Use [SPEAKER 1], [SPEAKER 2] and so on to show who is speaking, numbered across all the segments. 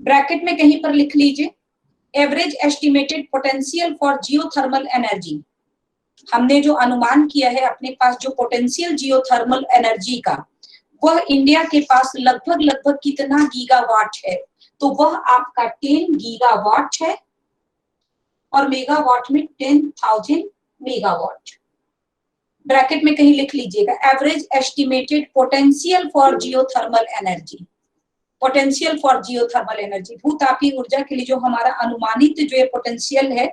[SPEAKER 1] Bracket में कहीं पर लिख लीजिए average estimated potential for geothermal energy. हमने जो अनुमान किया है अपने पास जो पोटेंशियल जियोथर्मल एनर्जी का, वह इंडिया के पास लगभग लगभग कितना गीगावाट है, तो वह आपका 10 गीगावाट है और मेगावाट में 10,000 मेगावाट। ब्रैकेट में कहीं लिख लीजिएगा average estimated potential for geothermal energy. Potential for geothermal energy, भूतापीय ऊर्जा के लिए जो हमारा अनुमानित जो ये पोटेंशियल है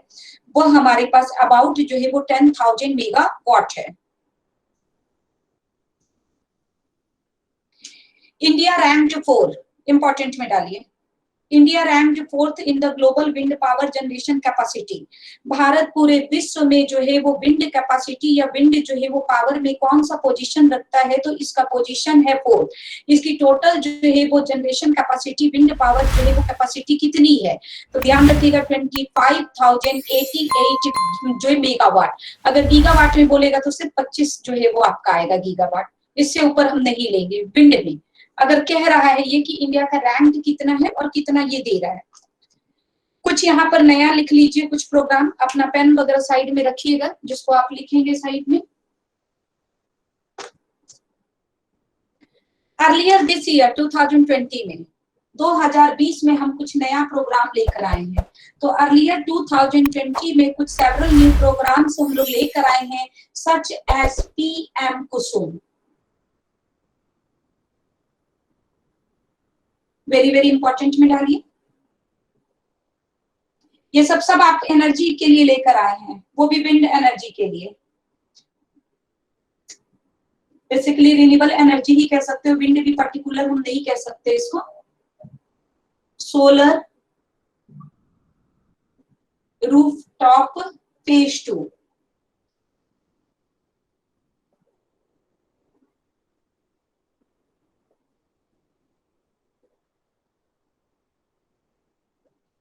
[SPEAKER 1] वो हमारे पास अबाउट जो है वो 10,000 मेगावाट है। इंडिया रैंक्ड 4, इंपॉर्टेंट में डालिए, India ranked 4th in the global wind power generation capacity. Bharat पूरे विश्व में जो है वो विंड कैपेसिटी या विंड जो है वो पावर में कौन सा पोजीशन रखता है, तो इसका पोजीशन है 4। इसकी टोटल जो है वो जनरेशन कैपेसिटी विंड पावर जो है वो कैपेसिटी कितनी है, तो ध्यान रखिएगा 25,088 जो है मेगावाट। अगर गीगावाट में बोलेगा तो सिर्फ 25 जो है वो आपका आएगा गीगावाट, इससे ऊपर हम नहीं लेंगे विंड में। अगर कह रहा है ये कि इंडिया का रैंक कितना है और कितना ये दे रहा है। कुछ यहाँ पर नया लिख लीजिए, कुछ प्रोग्राम अपना पेन वगैरह साइड में रखिएगा जिसको आप लिखेंगे साइड में। अर्लियर दिस ईयर 2020 में 2020 में हम कुछ नया प्रोग्राम लेकर आए हैं। तो अर्लियर 2020 में कुछ सेवरल न्यू प्रोग्राम्स हम लोग लेकर आए हैं सच एज PM कुसुम। वेरी वेरी इंपॉर्टेंट में डालिए। ये सब आप एनर्जी के लिए लेकर आए हैं, वो भी विंड एनर्जी के लिए। बेसिकली रिन्यूएबल एनर्जी ही कह सकते हो, विंड भी पर्टिकुलर हम नहीं कह सकते इसको। सोलर रूफटॉप फेज 2,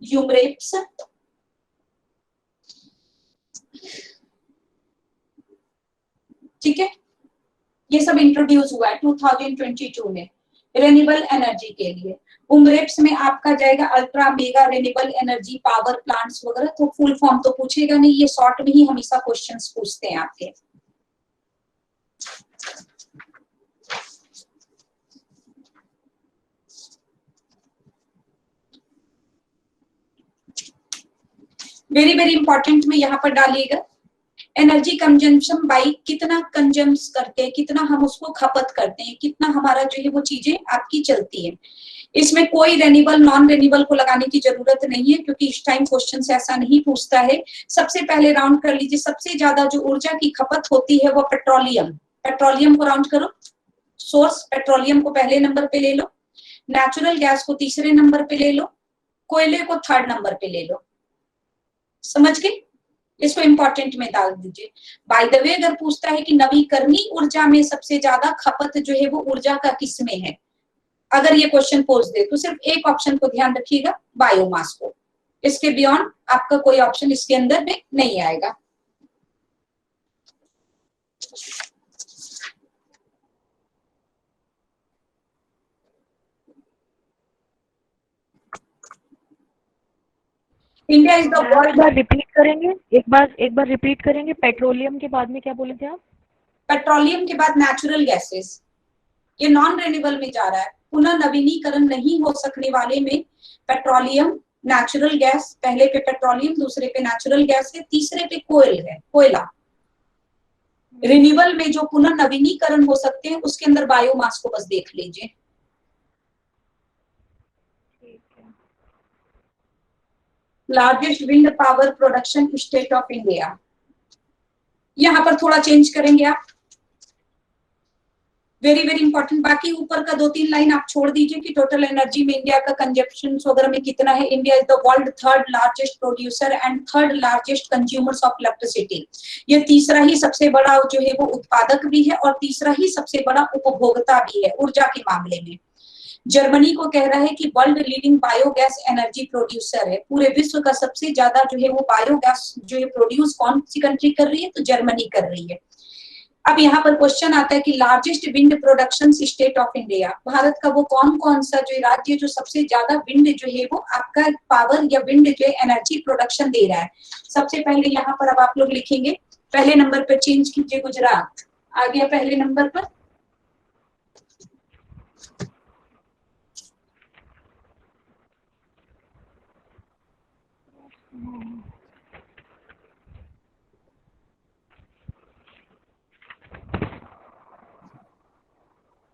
[SPEAKER 1] यूमरेप्स, ठीक है, ये सब इंट्रोड्यूस हुआ है 2022 में रिन्यूएबल एनर्जी के लिए। उमरेप्स में आपका जाएगा ultra mega renewable energy power plants वगैरह। तो फुल फॉर्म तो पूछेगा नहीं, ये शॉर्ट में ही हमेशा क्वेश्चंस पूछते हैं आपके। वेरी वेरी इंपॉर्टेंट में यहाँ पर डालिएगा एनर्जी कंजम्पशन बाई कितना कंजम्स करते हैं, कितना हम उसको खपत करते हैं, कितना हमारा जो है वो चीजें आपकी चलती है। इसमें कोई रेन्यूएबल नॉन रेन्यूएबल को लगाने की जरूरत नहीं है क्योंकि इस टाइम क्वेश्चन ऐसा नहीं पूछता है। सबसे पहले राउंड कर लीजिए, सबसे ज्यादा जो ऊर्जा की खपत होती है वो पेट्रोलियम। पेट्रोलियम को राउंड करो, सोर्स पेट्रोलियम को पहले नंबर पे ले लो, नेचुरल गैस को तीसरे नंबर पे ले लो, कोयले को थर्ड नंबर पे ले लो। समझ गए? इसको इंपॉर्टेंट में डाल दीजिए। बाय द वे अगर पूछता है कि नवीकरणीय ऊर्जा में सबसे ज्यादा खपत जो है वो ऊर्जा का किसमें है, अगर ये क्वेश्चन पूछ दे तो सिर्फ एक ऑप्शन को ध्यान रखिएगा, बायोमास को। इसके बियॉन्ड आपका कोई ऑप्शन इसके अंदर में नहीं आएगा। India is the world.
[SPEAKER 2] Repeat करेंगे, एक बार रिपीट करेंगे। पेट्रोलियम के बाद में क्या बोले थे आप?
[SPEAKER 1] पेट्रोलियम के बाद नेचुरल गैसेस, ये नॉन रेन्यूएबल में जा रहा है। पुनः नवीनीकरण नहीं हो सकने वाले में पेट्रोलियम, नेचुरल गैस, पहले पे पेट्रोलियम, दूसरे पे नेचुरल गैस है, तीसरे पे कोयल है, कोयला। रिन्यूएबल में जो पुनः नवीनीकरण हो सकते हैं उसके अंदर बायोमास को बस देख लीजिए। Largest wind power production state of India, यहां पर थोड़ा चेंज करेंगे आप। Very very important. बाकी ऊपर का 2-3 लाइन आप छोड़ दीजिए कि टोटल एनर्जी में इंडिया का कंजप्शन वगैरह में कितना है। India is the world third largest producer and third largest consumers of electricity. ये तीसरा ही सबसे बड़ा जो है वो उत्पादक भी है और तीसरा ही सबसे बड़ा उपभोक्ता भी है ऊर्जा के मामले में। जर्मनी को कह रहा है कि world leading biogas energy producer है। पूरे विश्व का सबसे ज्यादा जो है वो बायोगैस जो है प्रोड्यूस कौन सी कंट्री कर रही है, तो जर्मनी कर रही है। अब यहाँ पर क्वेश्चन आता है कि largest wind production state of India, Bharat का वो कौन कौन सा जो राज्य जो सबसे ज्यादा विंड जो है वो आपका पावर या विंड जो है एनर्जी प्रोडक्शन दे रहा है। सबसे पहले यहाँ पर अब आप लोग लिखेंगे, पहले नंबर पर चेंज कीजिए गुजरात, आ गया पहले नंबर पर।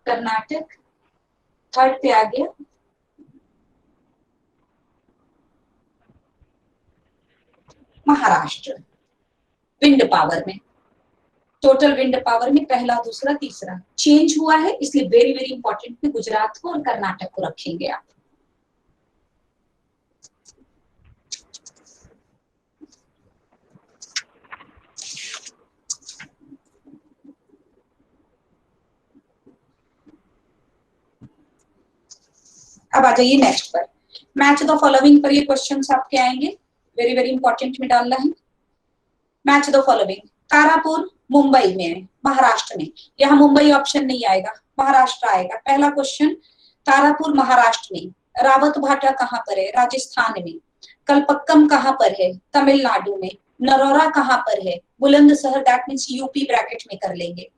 [SPEAKER 1] कर्नाटक थर्ड पे आ गया, महाराष्ट्र विंड पावर में, टोटल विंड पावर में पहला दूसरा तीसरा चेंज हुआ है, इसलिए वेरी वेरी इंपॉर्टेंट में गुजरात को और कर्नाटक को रखेंगे आप। अब आ जाइए नेक्स्ट पर, मैच द फॉलोइंग पर ये क्वेश्चंस आपके आएंगे, वेरी वेरी इंपॉर्टेंट में डालना है। Match the following, Tarapur Mumbai में है, महाराष्ट्र में, यहाँ मुंबई ऑप्शन नहीं आएगा, महाराष्ट्र आएगा। पहला क्वेश्चन, तारापुर महाराष्ट्र में, रावत भाटा कहाँ पर है, राजस्थान में, कलपक्कम कहाँ पर है, तमिलनाडु में, नरोरा कहाँ पर है, Bulandshahr, that means UP bracket में कर लेंगे,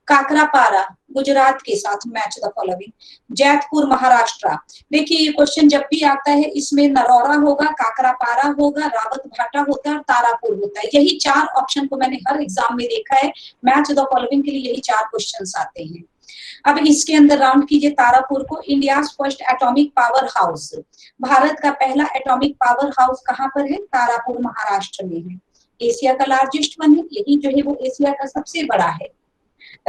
[SPEAKER 1] काकरापारा गुजरात के साथ match the following, Jaitpur Maharashtra. देखिए ये क्वेश्चन जब भी आता है इसमें नरौरा होगा, काकरापारा होगा, रावत भाटा होता है और तारापुर होता है, यही चार ऑप्शन को मैंने हर एग्जाम में देखा है, मैच द फॉलोइंग के लिए यही चार क्वेश्चंस आते हैं। अब इसके अंदर राउंड कीजिए तारापुर को, India first atomic power house, Bharat का पहला एटॉमिक पावर हाउस कहाँ पर है, तारापुर महाराष्ट्र में है, एशिया का लार्जेस्ट वन है, यही जो है वो एशिया का सबसे बड़ा है।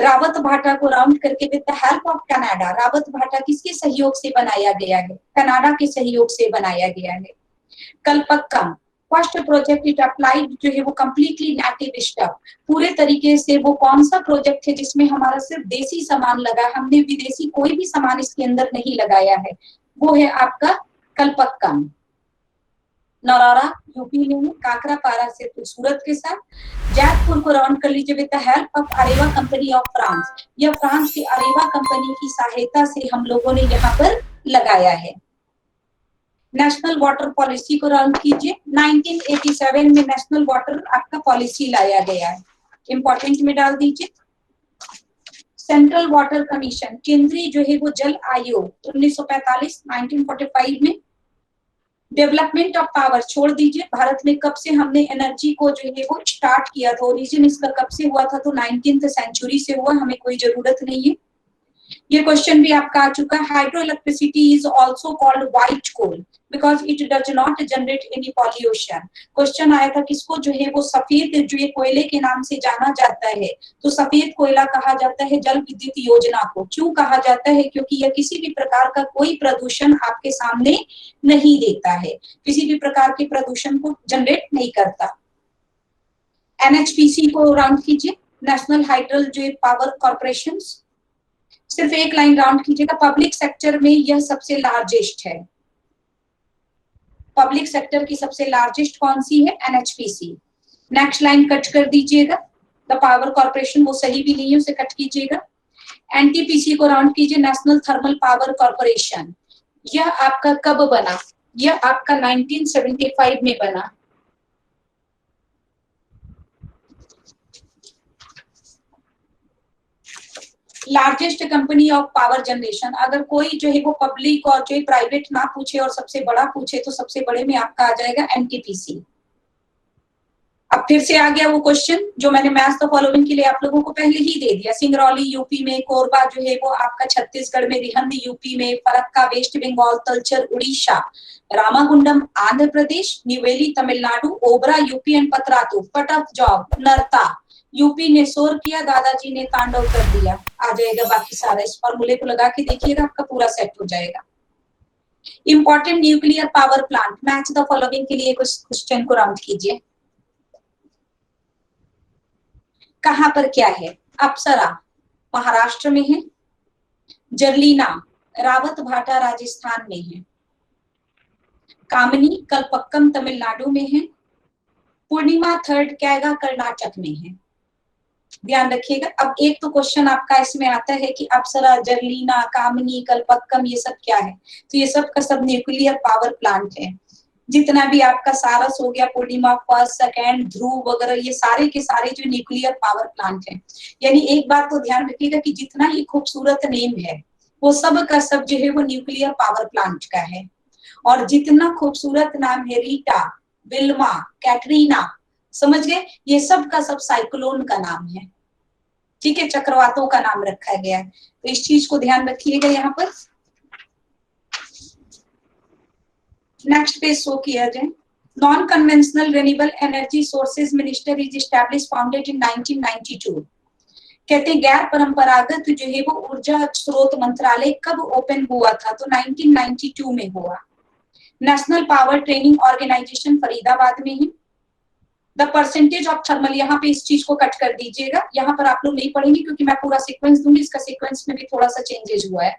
[SPEAKER 1] रावत भाटा को राउंड करके with the help of Canada, Rawat भाटा किसके सहयोग से बनाया गया है, कनाडा के सहयोग से बनाया गया है। Kalpakkam first project it applied जो है वो कंप्लीटली नेटिव स्टफ, पूरे तरीके से वो कौन सा प्रोजेक्ट है जिसमें हमारा सिर्फ देसी सामान लगा, हमने विदेशी कोई भी सामान इसके अंदर नहीं लगाया है, वो है आपका कलपक्कम। नौरारा यूपी में है, काकरापारा से सूरत के साथ। जैतपुर को राउंड कर लीजिए with the help of अरेवा company of France, यह फ्रांस की अरेवा कंपनी की सहायता से हम लोगों ने यहाँ पर लगाया है। नेशनल वाटर पॉलिसी को राउंड कीजिए, 1987 में नेशनल वाटर आपका पॉलिसी लाया गया है, इंपॉर्टेंट में डाल दीजिए। सेंट्रल वाटर कमीशन, केंद्रीय जो है वो जल आयोग 1945 1945 में। डेवलपमेंट ऑफ पावर छोड़ दीजिए, भारत में कब से हमने एनर्जी को जो है वो स्टार्ट किया था, ओरिजिन इसका कब से हुआ था, तो 19th सेंचुरी से हुआ, हमें कोई जरूरत नहीं है। ये क्वेश्चन भी आपका आ चुका है, hydro electricity is also called white coal because it does not generate any pollution. Question आया था किसको जो है वो सफेद जो ये कोयले के नाम से जाना जाता है, तो सफेद कोयला कहा जाता है जल विद्युत योजना को, क्यों कहा जाता है, क्योंकि यह किसी भी प्रकार का कोई प्रदूषण आपके सामने नहीं देता है, किसी भी प्रकार के प्रदूषण को जनरेट नहीं करता। एनएचपीसी को राउंड कीजिए, नेशनल हाइड्रो जो पावर कॉर्पोरेशन, सिर्फ एक लाइन राउंड कीजिएगा, पब्लिक सेक्टर में यह सबसे लार्जेस्ट है, पब्लिक सेक्टर की सबसे लार्जेस्ट कौन सी है, एनएचपीसी। नेक्स्ट लाइन कट कर दीजिएगा, द पावर कॉर्पोरेशन वो सही भी नहीं है, उसे कट कीजिएगा। एनटीपीसी को राउंड कीजिए, नेशनल थर्मल पावर कॉर्पोरेशन, यह आपका कब बना, यह आपका 1975 में बना। Largest company of power generation, अगर कोई जो है वो पब्लिक और जो है प्राइवेट ना पूछे और सबसे बड़ा पूछे तो सबसे बड़े में आपका आ जाएगा एनटीपीसी। अब फिर से आ गया वो क्वेश्चन जो मैंने मैच द फॉलोइंग के लिए आप लोगों को पहले ही दे दिया, सिंगरौली यूपी में, कोरबा जो है वो आपका छत्तीसगढ़ में, रिहंद यूपी में, Farakka West Bengal, Talcher Orissa, Ramagundam Andhra Pradesh, Neyveli Tamil Nadu, Obra UP and Patratu, put of job नरता UP ने शोर किया, दादाजी ने तांडव कर दिया, आ जाएगा बाकी सारा, इस फॉर्मूले को लगा के देखिएगा आपका पूरा सेट हो जाएगा। Important nuclear power plant, match the following के लिए कुछ क्वेश्चन को राउंड कीजिए, कहां पर क्या है, अप्सरा महाराष्ट्र में है, जर्लीना रावत भाटा राजस्थान में है, कामनी कलपक्कम तमिलनाडु में है, पूर्णिमा थर्ड कैगा कर्नाटक में है। ध्यान रखिएगा। अब एक तो क्वेश्चन आपका इसमें आता है कि अप्सरा, जर्लीना, कामिनी, कल्पक्कम ये सब क्या है? तो ये सब का सब न्यूक्लियर पावर प्लांट है। जितना भी आपका सारस हो गया, पूर्णिमा फर्स्ट, सेकेंड, ध्रुव वगैरह, ये सारे के सारे जो न्यूक्लियर पावर प्लांट है। यानी एक बात तो ध्यान रखिएगा कि जितना ही खूबसूरत नेम है वो सब का सब जो है वो न्यूक्लियर पावर प्लांट का है। और जितना खूबसूरत नाम है, रीटा, विल्मा, कैटरीना, समझ गए, ये सब का सब साइक्लोन का नाम है। ठीक है, चक्रवातों का नाम रखा गया है। तो इस चीज को ध्यान रखिएगा यहाँ पर। नेक्स्ट पेज शो किया जाए। Non conventional renewable energy sources minister is establish founded in 1992। कहते हैं गैर परंपरागत जो है वो ऊर्जा स्रोत मंत्रालय कब ओपन हुआ था? तो 1992 में हुआ। National power training organisation Faridabad में है। द परसेंटेज ऑफ थर्मल, यहाँ पे इस चीज को कट कर दीजिएगा, यहाँ पर आप लोग नहीं पढ़ेंगे क्योंकि मैं पूरा सीक्वेंस दूंगी, इसका सीक्वेंस में भी थोड़ा सा चेंजेस हुआ है।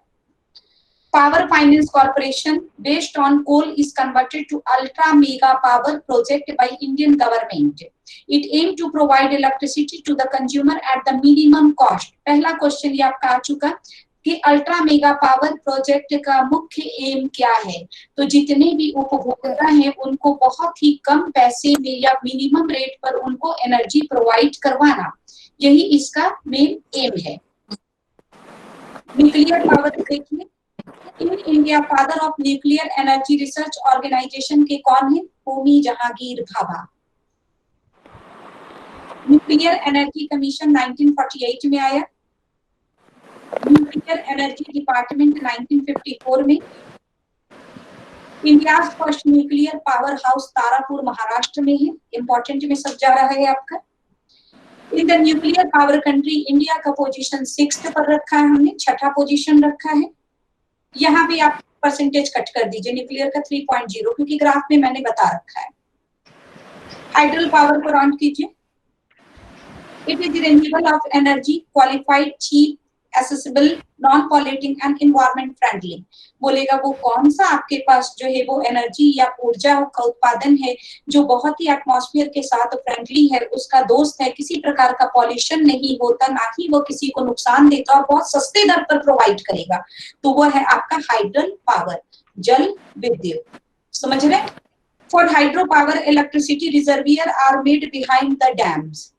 [SPEAKER 1] Power finance corporation based on coal is converted to ultra mega power project by Indian government. It aim to provide electricity to the consumer at the minimum cost. पहला question ये आपका आ चुका कि अल्ट्रा मेगा पावर प्रोजेक्ट का मुख्य M क्या है? तो जितने भी उपभोक्ता हैं उनको बहुत ही कम पैसे में या मिनिमम रेट पर उनको एनर्जी प्रोवाइड करवाना, यही इसका मेन एम है। न्यूक्लियर पावर देखिए, in India father of nuclear energy research organisation के कौन है? Homi Jehangir Bhabha. Nuclear energy commission 1948 में आया। न्यूक्लियर एनर्जी डिपार्टमेंट 1954 में। India first nuclear power house Tarapur Maharashtra में है। इंपॉर्टेंट में सब जा रहा है आपका। In the nuclear power country India का पोजीशन 6th पर रखा है हमने, 6ठा पोजीशन रखा है। यहाँ भी आप परसेंटेज कट कर दीजिए न्यूक्लियर का 3.0 क्योंकि ग्राफ में मैंने बता रखा है। हाइड्रल पावर को राउंड कीजिए। It is renewable of energy, qualified, cheap, accessible, non polluting and environment friendly. बोलेगा वो कौन सा आपके पास जो है वो एनर्जी या ऊर्जा का उत्पादन है जो बहुत ही एटमॉस्फेयर के साथ फ्रेंडली है, उसका दोस्त है, किसी प्रकार का पॉल्यूशन नहीं होता, ना ही वो किसी को नुकसान देता और बहुत सस्ते दर पर प्रोवाइड करेगा। तो वो है आपका हाइड्रल पावर, जल विद्युत। समझ रहे? For hydro power electricity reservoir are made behind the dams.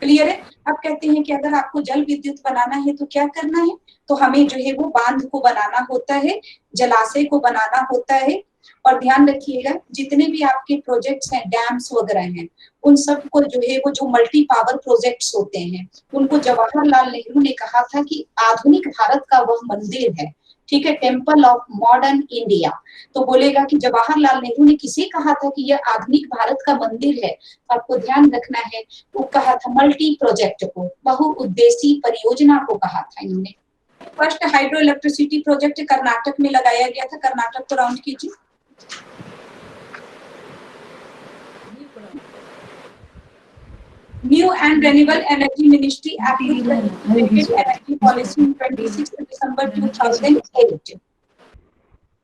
[SPEAKER 1] Clear है? अब कहते हैं कि अगर आपको जल विद्युत बनाना है तो क्या करना है? तो हमें जो है वो बांध को बनाना होता है, जलाशय को बनाना होता है। और ध्यान रखिएगा जितने भी आपके प्रोजेक्ट्स हैं, डैम्स वगैरह हैं, उन सब को जो है वो जो मल्टी पावर प्रोजेक्ट्स होते हैं उनको जवाहरलाल नेहरू ने कहा था कि आधुनिक भारत का वह मंदिर है। ठीक है, टेम्पल ऑफ मॉडर्न इंडिया। तो बोलेगा कि जवाहरलाल नेहरू ने किसे कहा था कि यह आधुनिक भारत का मंदिर है? आपको ध्यान रखना है, वो कहा था मल्टी प्रोजेक्ट को, बहुउद्देशीय परियोजना को कहा था इन्होंने। First hydro electricity project Karnataka में लगाया गया था। कर्नाटक को राउंड कीजिए। New and Renewable Energy Ministry approved the integrated energy policy on 26 December 2008.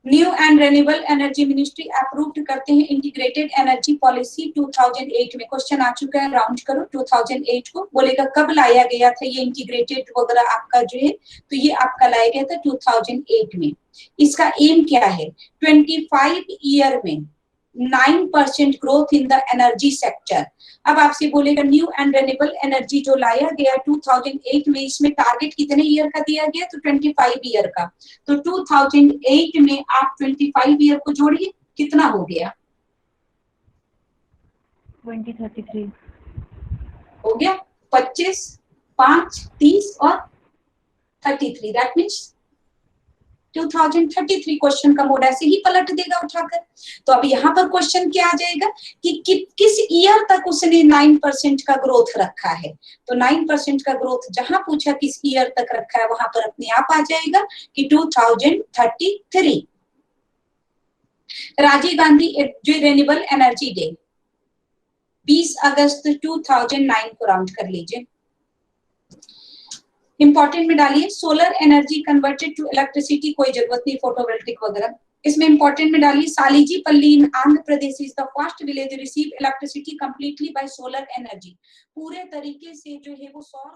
[SPEAKER 1] New and Renewable Energy Ministry approved करते हैं इंटीग्रेटेड एनर्जी पॉलिसी 2008 में। क्वेश्चन आ चुका है, राउंड करो 2008 को। बोलेगा कब लाया गया था ये इंटीग्रेटेड वगैरह आपका जो है? तो ये आपका लाया गया था 2008 में। इसका एम क्या है? 25 ईयर में 9% growth in the energy sector. अब आपसे बोलेगा न्यू एंड रिन्यूएबल एनर्जी जो लाया गया 2008 में, इसमें टारगेट कितने ईयर का दिया गया? तो 25 ईयर का। तो 2008 में आप 25 ईयर को जोड़िए, कितना हो गया?
[SPEAKER 2] 2033
[SPEAKER 1] हो गया 25, 5, 30 और 33। दैट मीन्स 2033 क्वेश्चन का मोड ऐसे ही पलट देगा उठाकर। तो अब यहाँ पर क्वेश्चन क्या आ जाएगा कि किस ईयर तक उसने 9% का ग्रोथ रखा है? तो 9% का ग्रोथ जहां पूछा किस ईयर तक रखा है वहां पर अपने आप आ जाएगा कि 2033। राजीव गांधी जो रिन्यूएबल एनर्जी डे 20 अगस्त 2009 को राउंड कर लीजिए। इंपॉर्टेंट में डालिए solar energy converted to electricity, कोई जरूरत नहीं फोटोवोल्टिक वगैरह। इसमें इंपॉर्टेंट में डालिए Salijipalli in Andhra Pradesh is the first village receive electricity completely by solar energy. पूरे तरीके से जो है वो सौर